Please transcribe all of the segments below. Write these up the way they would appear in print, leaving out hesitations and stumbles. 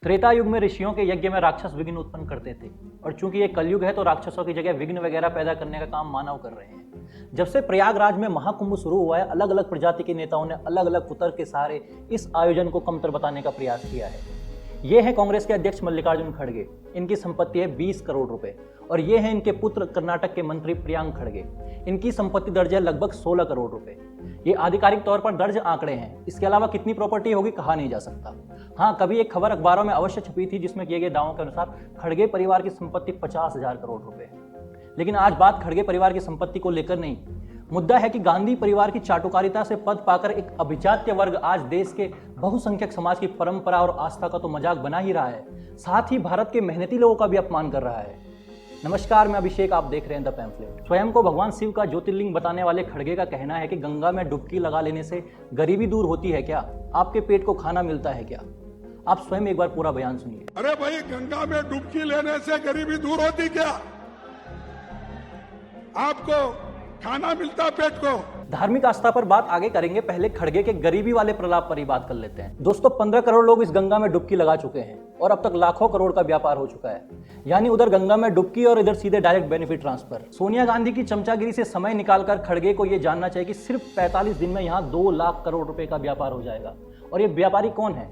त्रेता युग में ऋषियों के यज्ञ में राक्षस विघ्न उत्पन्न करते थे और चूंकि ये कलयुग है तो राक्षसों की जगह विघ्न वगैरह पैदा करने का काम मानव कर रहे हैं। जब से प्रयागराज में महाकुंभ शुरू हुआ है, अलग अलग प्रजाति के नेताओं ने अलग अलग कुतर्क के सहारे इस आयोजन को कमतर बताने का प्रयास किया है। ये है कांग्रेस के अध्यक्ष मल्लिकार्जुन खड़गे। इनकी संपत्ति है 20 करोड़ रुपए और ये है इनके पुत्र कर्नाटक के मंत्री प्रियांक खड़गे। इनकी संपत्ति दर्ज है लगभग 16 करोड़ रुपए। ये आधिकारिक तौर पर दर्ज आंकड़े हैं। इसके अलावा कितनी प्रॉपर्टी होगी कहा नहीं जा सकता। हाँ, कभी एक खबर अखबारों में अवश्य छपी थी जिसमें किए गए दावों के अनुसार खड़गे परिवार की संपत्ति 50,000 करोड़ रुपए है। लेकिन आज बात खड़गे परिवार की संपत्ति को लेकर नहीं, मुद्दा है कि गांधी परिवार की चाटुकारिता से पद पाकर एक अभिजात्य वर्ग आज देश के बहुसंख्यक समाज की परंपरा और आस्था का तो मजाक बना ही रहा है, साथ ही भारत के मेहनती लोगों का भी अपमान कर रहा है। नमस्कार, मैं अभिषेक, आप देख रहे हैं द पैम्फलेट। स्वयं को भगवान शिव का ज्योतिर्लिंग बताने वाले खड़गे का कहना है कि गंगा में डुबकी लगा लेने से गरीबी दूर होती है क्या, आपके पेट को खाना मिलता है क्या। आप स्वयं एक बार पूरा बयान सुनिए। अरे भाई, गंगा में डुबकी लेने से गरीबी दूर होती क्या? आपको खाना मिलता पेट को? धार्मिक आस्था पर बात आगे करेंगे, पहले खड़गे के गरीबी वाले प्रलाप पर ही बात कर लेते हैं। दोस्तों, 15 करोड़ लोग इस गंगा में डुबकी लगा चुके हैं और अब तक लाखों करोड़ का व्यापार हो चुका है। यानी उधर गंगा में डुबकी और इधर सीधे direct benefit transfer. Sonia Gandhi की चमचागिरी से समय निकालकर खड़गे को यह जानना चाहिए कि सिर्फ 45 दिन में यहाँ 2 लाख करोड़ रुपए का व्यापार हो जाएगा। और ये व्यापारी कौन है?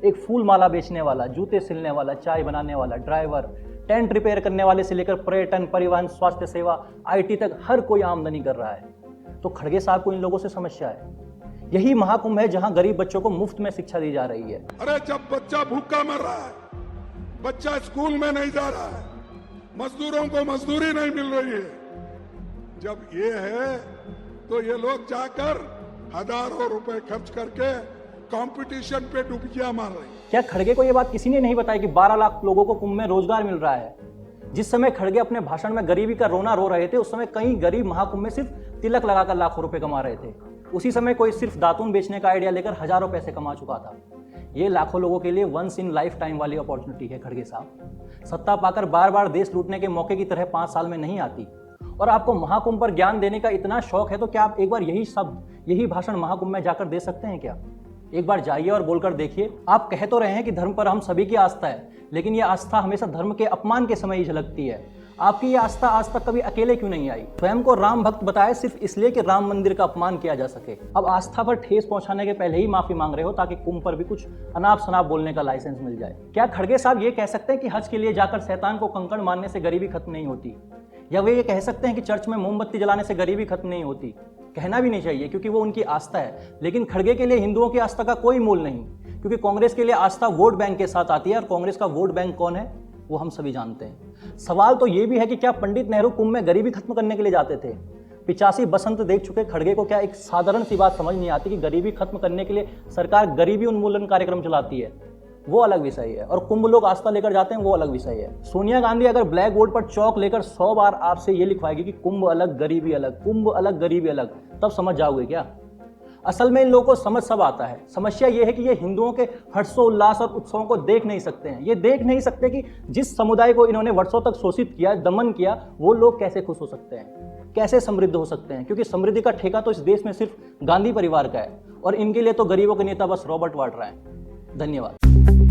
एक फूल माला बेचने वाला, जूते सिलने वाला, चाय बनाने वाला, ड्राइवर, टेंट रिपेयर करने वाले से लेकर पर्यटन, परिवहन, स्वास्थ्य सेवा, IT तक हर कोई आमदनी कर रहा है। तो खड़गे साहब को इन लोगों से समस्या है। यही महाकुंभ है जहां गरीब बच्चों को मुफ्त में शिक्षा दी जा रही है। अरे जब बच्चा भूखा मर रहा है, बच्चा स्कूल में नहीं जा रहा है, मजदूरों को मजदूरी नहीं मिल रही है, जब ये है तो ये लोग जाकर हजारों रुपए खर्च करके कंपटीशन पे डुबकियां मार रहे हैं। क्या खड़गे को यह बात किसी ने नहीं बताई कि 12 लाख लोगों को कुंभ में रोजगार मिल रहा है? जिस समय खड़गे अपने भाषण में गरीबी का रोना रो रहे थे, उस समय कई गरीब महाकुंभ में सिर्फ तिलक लगाकर लाखों रुपए कमा रहे थे। उसी समय कोई सिर्फ दातून बेचने का आइडिया लेकर हजारों पैसे कमा चुका था। ये लाखों लोगों के लिए वंस इन लाइफ टाइम वाली अपॉर्चुनिटी है। खड़गे साहब सत्ता पाकर बार बार देश लूटने के मौके की तरह 5 साल में नहीं आती। और आपको महाकुंभ पर ज्ञान देने का इतना शौक है तो क्या आप एक बार यही शब्द, यही भाषण महाकुंभ में जाकर दे सकते हैं क्या? एक बार जाइए और बोलकर देखिए। आप कह तो रहे हैं कि धर्म पर हम सभी की आस्था है, लेकिन यह आस्था हमेशा धर्म के अपमान के समय ही झलकती है। आपकी यह आस्था आज तक कभी अकेले क्यों नहीं आई? स्वयं को राम भक्त बताए सिर्फ इसलिए कि राम मंदिर का अपमान किया जा सके। अब आस्था पर ठेस पहुंचाने के पहले ही माफी मांग रहे हो ताकि कुंभ पर भी कुछ अनाप शनाप बोलने का लाइसेंस मिल जाए। क्या खड़गे साहब ये कह सकते हैं कि हज के लिए जाकर शैतान को कंकड़ मारने से गरीबी खत्म नहीं होती? या वे ये कह सकते हैं कि चर्च में मोमबत्ती जलाने से गरीबी खत्म नहीं होती? कहना भी नहीं चाहिए क्योंकि वो उनकी आस्था है। लेकिन खड़गे के लिए हिंदुओं की आस्था का कोई मोल नहीं, क्योंकि कांग्रेस के लिए आस्था वोट बैंक के साथ आती है और कांग्रेस का वोट बैंक कौन है वो हम सभी जानते हैं। सवाल तो ये भी है कि क्या पंडित नेहरू कुंभ में गरीबी खत्म करने के लिए जाते थे? 85 बसंत देख चुके खड़गे को क्या एक साधारण सी बात समझ नहीं आती कि गरीबी खत्म करने के लिए सरकार गरीबी उन्मूलन कार्यक्रम चलाती है? वो अलग विषय है। और कुंभ लोग आस्था लेकर जाते हैं, वो अलग विषय है। सोनिया गांधी अगर ब्लैक बोर्ड पर चौक लेकर 100 बार आपसे ये लिखवाएगी कि कुंभ अलग गरीबी अलग, कुंभ अलग गरीबी अलग, तब समझ जाओगे क्या? असल में इन लोगों को समझ सब आता है। समस्या ये है कि ये हिंदुओं के हर्षोल्लास और उत्सवों को देख नहीं सकते हैं। ये देख नहीं सकते कि जिस समुदाय को इन्होंने वर्षों तक शोषित किया, दमन किया, वो लोग कैसे खुश हो सकते हैं, कैसे समृद्ध हो सकते हैं। क्योंकि समृद्धि का ठेका तो इस देश में सिर्फ गांधी परिवार का है और इनके लिए तो गरीबों के नेता बस रॉबर्ट वाड्रा हैं। धन्यवाद।